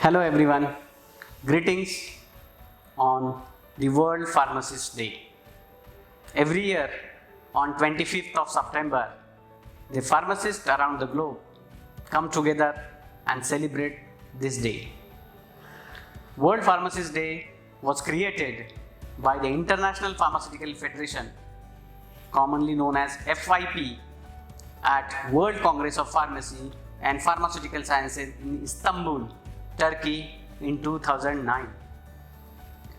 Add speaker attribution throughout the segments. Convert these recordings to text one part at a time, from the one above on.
Speaker 1: Hello everyone, greetings on the World Pharmacist Day. Every year on 25th of September, the pharmacists around the globe come together and celebrate this day. World Pharmacist Day was created by the International Pharmaceutical Federation, commonly known as FYP, at World Congress of Pharmacy and Pharmaceutical Sciences in Istanbul, Turkey in 2009.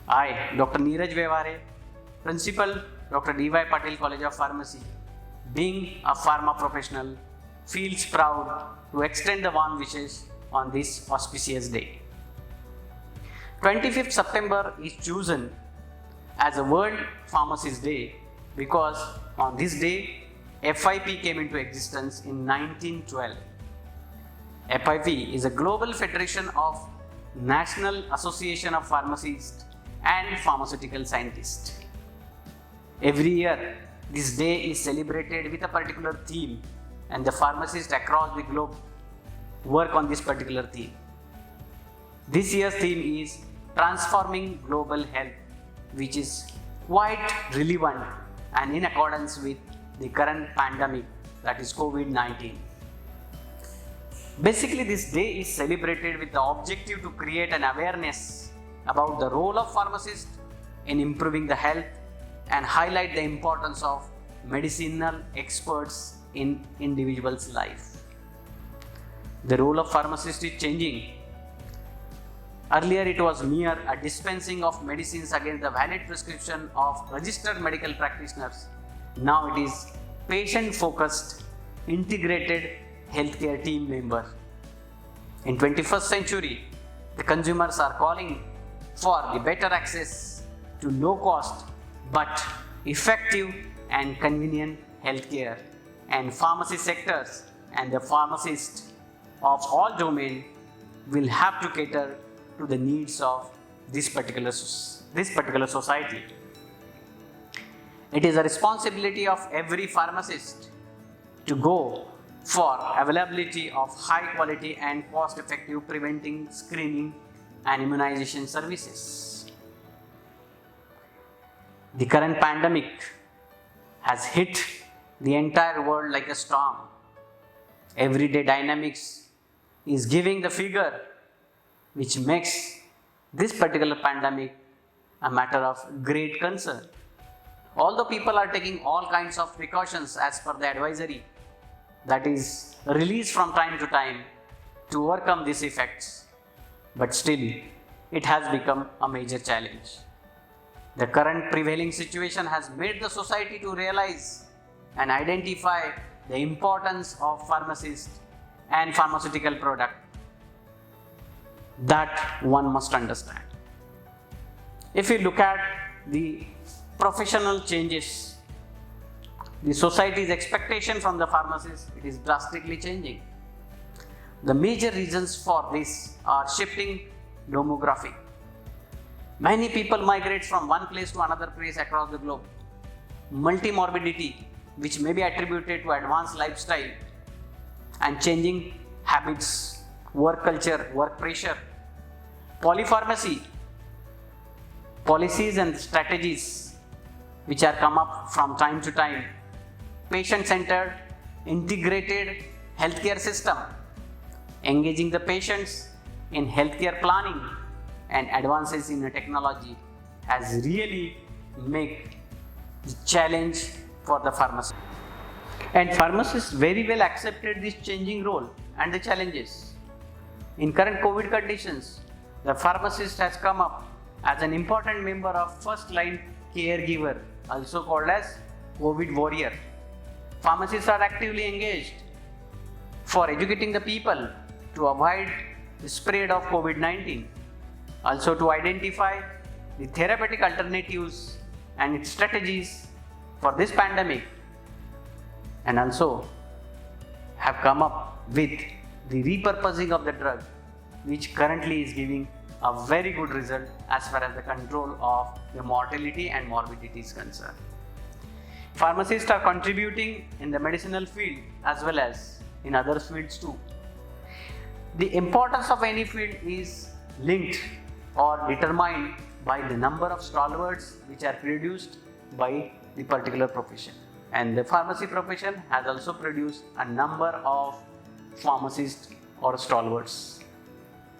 Speaker 1: I, Dr. Neeraj Vevare, Principal, Dr. D.Y. Patil College of Pharmacy, being a pharma professional, feels proud to extend the warm wishes on this auspicious day. 25th September is chosen as a World Pharmacist Day because on this day, FIP came into existence in 1912. FIP is a global federation of National Association of Pharmacists and Pharmaceutical Scientists. Every year, this day is celebrated with a particular theme, and the pharmacists across the globe work on this particular theme. This year's theme is Transforming Global Health, which is quite relevant and in accordance with the current pandemic, that is COVID-19. Basically, this day is celebrated with the objective to create an awareness about the role of pharmacists in improving the health and highlight the importance of medicinal experts in individuals' life. The role of pharmacist is changing. Earlier, it was mere a dispensing of medicines against the valid prescription of registered medical practitioners. Now it is patient-focused, integrated healthcare team member. In 21st century, the consumers are calling for the better access to low cost but effective and convenient healthcare, and pharmacy sectors and the pharmacists of all domains will have to cater to the needs of this particular society. It is a responsibility of every pharmacist to go for availability of high quality and cost effective preventing, screening and immunization services. The current pandemic has hit the entire world like a storm. Everyday dynamics is giving the figure which makes this particular pandemic a matter of great concern. Although people are taking all kinds of precautions as per the advisory that is released from time to time to overcome these effects, but still it has become a major challenge. The current prevailing situation has made the society to realize and identify the importance of pharmacists and pharmaceutical product that one must understand. If we look at the professional changes, the society's expectation from the pharmacist, it is drastically changing. The major reasons for this are shifting demographic. Many people migrate from one place to another place across the globe. Multimorbidity, which may be attributed to advanced lifestyle and changing habits, work culture, work pressure. Polypharmacy, policies and strategies which are come up from time to time. Patient-centered, integrated healthcare system, engaging the patients in healthcare planning and advances in the technology has really made the challenge for the pharmacist. And pharmacists very well accepted this changing role and the challenges. In current COVID conditions, the pharmacist has come up as an important member of first line caregiver, also called as COVID warrior. Pharmacists are actively engaged for educating the people to avoid the spread of COVID-19, also to identify the therapeutic alternatives and its strategies for this pandemic, and also have come up with the repurposing of the drug, which currently is giving a very good result as far as the control of the mortality and morbidity is concerned. Pharmacists are contributing in the medicinal field as well as in other fields too. The importance of any field is linked or determined by the number of stalwarts which are produced by the particular profession. And the pharmacy profession has also produced a number of pharmacists or stalwarts.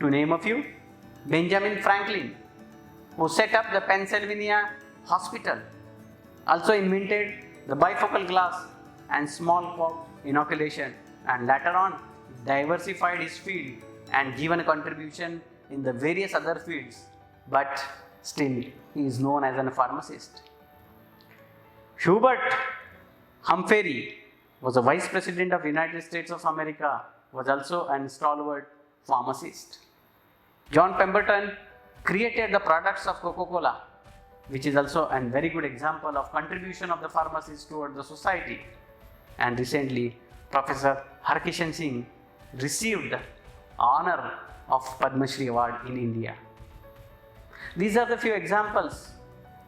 Speaker 1: To name a few, Benjamin Franklin, who set up the Pennsylvania Hospital, also invented the bifocal glass and smallpox inoculation, and later on diversified his field and given a contribution in the various other fields, but still he is known as a pharmacist. Hubert Humphrey was a vice president of United States of America, was also a stalwart pharmacist. John Pemberton created the products of Coca-Cola, which is also a very good example of contribution of the pharmacist toward the society. And recently, Professor Harkishan Singh received the honor of Padma Shri Award in India. These are the few examples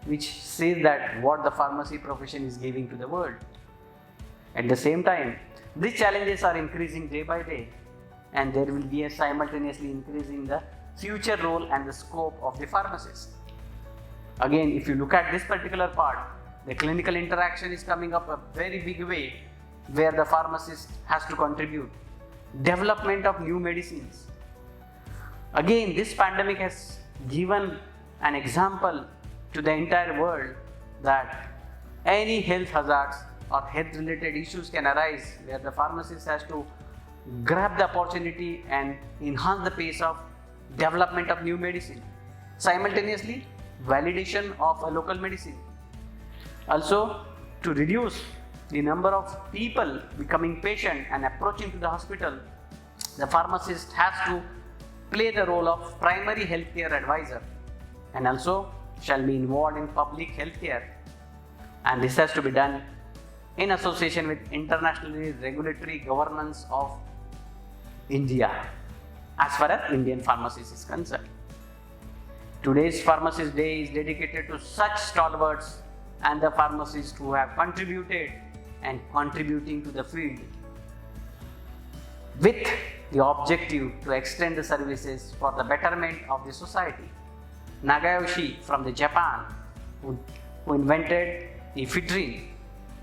Speaker 1: which say that what the pharmacy profession is giving to the world. At the same time, these challenges are increasing day by day, and there will be a simultaneously increasing the future role and the scope of the pharmacist. Again, if you look at this particular part, the clinical interaction is coming up a very big way, where the pharmacist has to contribute. Development of new medicines. Again, this pandemic has given an example to the entire world that any health hazards or health related issues can arise, where the pharmacist has to grab the opportunity and enhance the pace of development of new medicine. Simultaneously, validation of a local medicine. Also, to reduce the number of people becoming patient and approaching to the hospital, the pharmacist has to play the role of primary healthcare advisor, and also shall be involved in public healthcare. And this has to be done in association with internationally regulatory governance of India, as far as Indian pharmacies is concerned. Today's Pharmacist Day is dedicated to such stalwarts and the pharmacists who have contributed and contributing to the field with the objective to extend the services for the betterment of the society. Nagayoshi from the Japan, who invented ephedrine.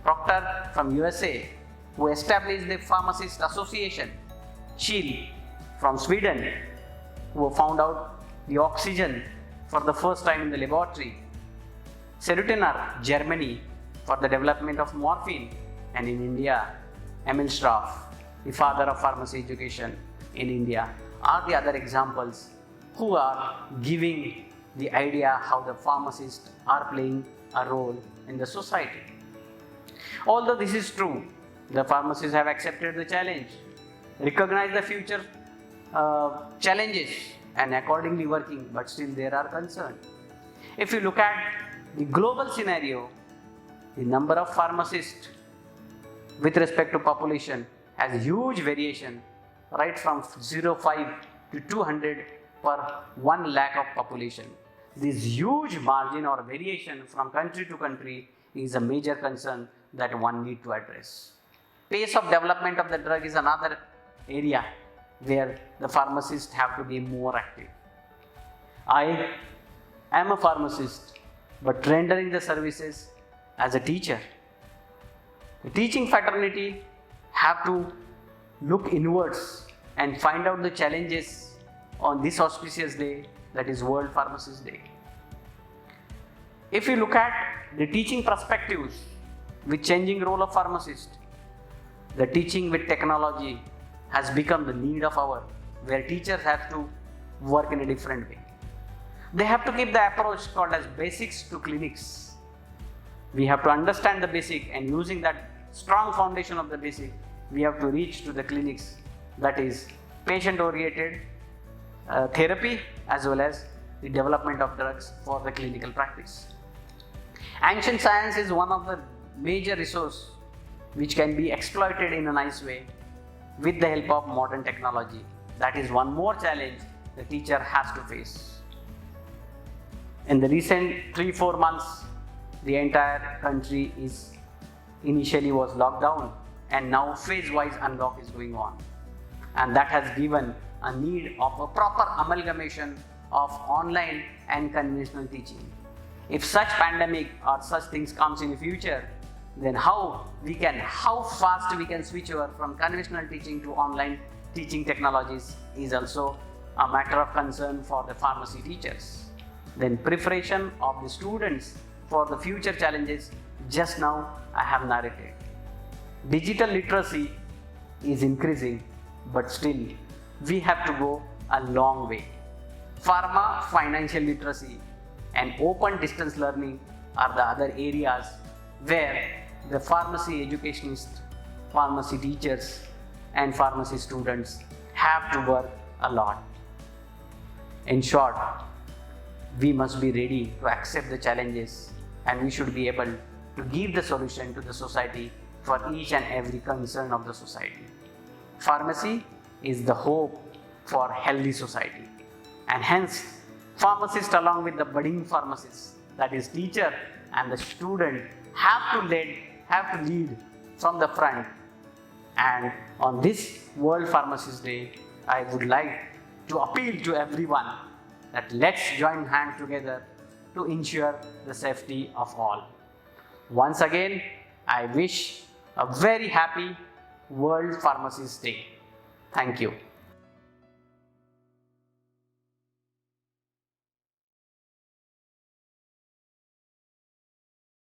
Speaker 1: Procter from USA, who established the Pharmacist Association. Scheele from Sweden, who found out the oxygen for the first time in the laboratory. Serutiner, Germany, for the development of morphine. And in India, Emil Straff, the father of pharmacy education in India, are the other examples who are giving the idea how the pharmacists are playing a role in the society. Although this is true, the pharmacists have accepted the challenge, recognized the future challenges, and accordingly working, but still there are concerns. If you look at the global scenario, the number of pharmacists with respect to population has huge variation, right from 0.5 to 200 per 1 lakh of population. This huge margin or variation from country to country is a major concern that one need to address. Pace of development of the drug is another area where the pharmacists have to be more active. I am a pharmacist, but rendering the services as a teacher. The teaching fraternity have to look inwards and find out the challenges on this auspicious day, that is World Pharmacist Day. If you look at the teaching perspectives with changing role of pharmacist, the teaching with technology has become the need of hour, where teachers have to work in a different way. They have to keep the approach called as basics to clinics. We have to understand the basic, and using that strong foundation of the basic, we have to reach to the clinics, that is patient oriented therapy as well as the development of drugs for the clinical practice. Ancient science is one of the major resources which can be exploited in a nice way with the help of modern technology. That is one more challenge the teacher has to face. In the recent 3-4 months, the entire country initially was locked down, and now phase-wise unlock is going on. And that has given a need of a proper amalgamation of online and conventional teaching. If such pandemic or such things comes in the future, then how fast we can switch over from conventional teaching to online teaching technologies is also a matter of concern for the pharmacy teachers. Then preparation of the students for the future challenges just now I have narrated. Digital literacy is increasing, but still we have to go a long way. Pharma, financial literacy and open distance learning are the other areas where the pharmacy educationists, pharmacy teachers and pharmacy students have to work a lot. In short, we must be ready to accept the challenges and we should be able to give the solution to the society for each and every concern of the society. Pharmacy is the hope for healthy society, and hence pharmacists along with the budding pharmacists, that is teacher and the student, have to lead from the front. And on this World Pharmacist Day, I would like to appeal to everyone that let's join hands together to ensure the safety of all. Once again, I wish a very happy World Pharmacist Day. Thank you.